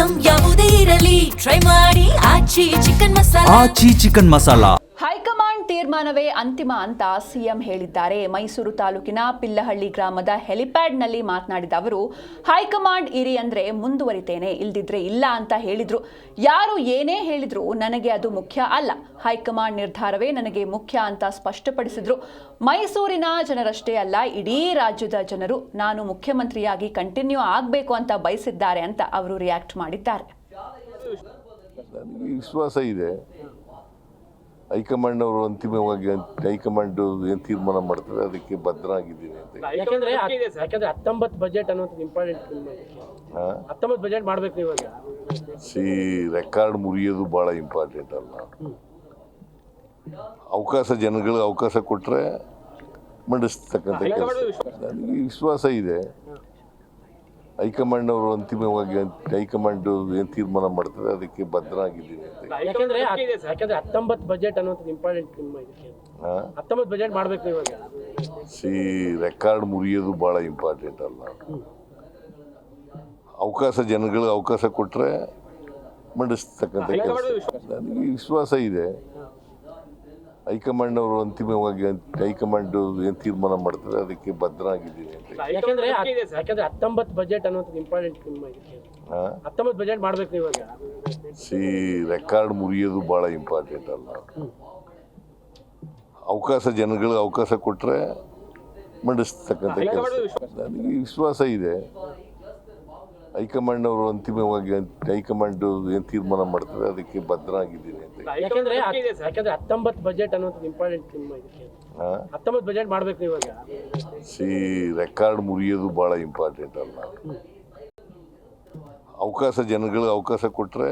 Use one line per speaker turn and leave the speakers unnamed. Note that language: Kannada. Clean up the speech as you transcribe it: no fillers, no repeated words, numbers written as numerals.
ಐಟಂ ಯಾವುದೇ ಇರಲಿ ಟ್ರೈ ಮಾಡಿ ಆಚಿ ಚಿಕನ್ ಮಸಾಲಾ.
ಆಚಿ ಚಿಕನ್ ಮಸಾಲಾ.
ಹೈಕಮಾಂಡ್ ತೀರ್ಮಾನವೇ ಅಂತಿಮ ಅಂತ ಸಿಎಂ ಹೇಳಿದ್ದಾರೆ. ಮೈಸೂರು ತಾಲೂಕಿನ ಪಿಲ್ಲಹಳ್ಳಿ ಗ್ರಾಮದ ಹೆಲಿಪ್ಯಾಡ್ನಲ್ಲಿ ಮಾತನಾಡಿದ ಅವರು, ಹೈಕಮಾಂಡ್ ಇರಿ ಅಂದ್ರೆ ಮುಂದುವರಿತೇನೆ, ಇಲ್ದಿದ್ರೆ ಇಲ್ಲ ಅಂತ ಹೇಳಿದ್ರು. ಯಾರು ಏನೇ ಹೇಳಿದ್ರು ನನಗೆ ಅದು ಮುಖ್ಯ ಅಲ್ಲ, ಹೈಕಮಾಂಡ್ ನಿರ್ಧಾರವೇ ನನಗೆ ಮುಖ್ಯ ಅಂತ ಸ್ಪಷ್ಟಪಡಿಸಿದ್ರು. ಮೈಸೂರಿನ ಜನರಷ್ಟೇ ಅಲ್ಲ, ಇಡೀ ರಾಜ್ಯದ ಜನರು ನಾನು ಮುಖ್ಯಮಂತ್ರಿಯಾಗಿ ಕಂಟಿನ್ಯೂ ಆಗಬೇಕು ಅಂತ ಬಯಸಿದ್ದಾರೆ ಅಂತ ಅವರು ರಿಯಾಕ್ಟ್ ಮಾಡಿದ್ದಾರೆ.
ವಿಶ್ವಾಸ ಇದೆ, ಹೈಕಮಾಂಡ್ ಅವರು ಅಂತಿಮವಾಗಿ ಹೈಕಮಾಂಡ್ ಏನು ತೀರ್ಮಾನ ಮಾಡ್ತಾರೆ ಅದಕ್ಕೆ ಬದ್ಧನಾಗಿದ್ದೀನಿ ಅಂತ.
ಯಾಕಂದ್ರೆ 19 ಬಜೆಟ್ ಅನ್ನೋದು ಇಂಪಾರ್ಟೆಂಟ್. 19 ಬಜೆಟ್ ಮಾಡ್ಬೇಕು ಇವಾಗ.
ರೆಕಾರ್ಡ್ ಮುರಿಯೋದು ಭಾಳ ಇಂಪಾರ್ಟೆಂಟ್ ಅಲ್ಲ. ಜನಗಳಿಗೆ ಅವಕಾಶ ಕೊಟ್ಟರೆ ಮಂಡಿಸ್ತಕ್ಕಂಥ ಕೆಲಸ. ನನಗೆ ವಿಶ್ವಾಸ ಇದೆ, ಹೈಕಮಾಂಡ್ ಅವರು ಅಂತಿಮವಾಗಿ ಹೈಕಮಾಂಡ್ ಏನು ತೀರ್ಮಾನ ಮಾಡ್ತಾರೆ ಅದಕ್ಕೆ ಬದ್ಧನಾಗಿದ್ದೀನಿ ಅಂತ.
ಯಾಕಂದ್ರೆ 19 ಬಜೆಟ್ ಅನ್ನೋದು ಇಂಪಾರ್ಟೆಂಟ್. 19 ಬಜೆಟ್ ಮಾಡ್ಬೇಕು ಇವಾಗ.
ರೆಕಾರ್ಡ್ ಮುರಿಯೋದು ಭಾಳ ಇಂಪಾರ್ಟೆಂಟ್ ಅಲ್ಲ. ಜನಗಳಿಗೆ ಅವಕಾಶ ಕೊಟ್ಟರೆ ಮಂಡಿಸ್ತಕ್ಕಂಥ ಕೆಲಸ. ನನಗೆ ವಿಶ್ವಾಸ ಇದೆ, ಹೈಕಮಾಂಡ್ ಅವರು ಅಂತಿಮವಾಗಿ ಹೈಕಮಾಂಡ್ ಏನು ತೀರ್ಮಾನ ಮಾಡ್ತಾರೆ ಅದಕ್ಕೆ ಬದ್ಧನಾಗಿದ್ದೀನಿ ಅಂತ.
ಯಾಕಂದ್ರೆ 19 ಬಜೆಟ್ ಅನ್ನೋದು ಇಂಪಾರ್ಟೆಂಟ್. 19 ಬಜೆಟ್ ಮಾಡ್ಬೇಕು ಇವಾಗ.
ರೆಕಾರ್ಡ್ ಮುರಿಯೋದು ಭಾಳ ಇಂಪಾರ್ಟೆಂಟ್ ಅಲ್ಲ. ಜನಗಳಿಗೆ ಅವಕಾಶ ಕೊಟ್ಟರೆ ಮಂಡಿಸ್ತಕ್ಕಂಥ ಕೆಲಸ. ನನಗೆ ವಿಶ್ವಾಸ ಇದೆ, ಹೈಕಮಾಂಡ್ ಅವರು ಅಂತಿಮವಾಗಿ ಹೈಕಮಾಂಡ್ ಏನು ತೀರ್ಮಾನ ಮಾಡ್ತಾರೆ ಅದಕ್ಕೆ ಬದ್ಧನಾಗಿದ್ದೀನಿ ಅಂತ.
ಯಾಕಂದ್ರೆ 19 ಬಜೆಟ್ ಅನ್ನೋದು ಇಂಪಾರ್ಟೆಂಟ್. 19 ಬಜೆಟ್ ಮಾಡ್ಬೇಕು ಇವಾಗ.
ರೆಕಾರ್ಡ್ ಮುರಿಯೋದು ಭಾಳ ಇಂಪಾರ್ಟೆಂಟ್ ಅಲ್ಲ. ಜನಗಳಿಗೆ ಅವಕಾಶ ಕೊಟ್ಟರೆ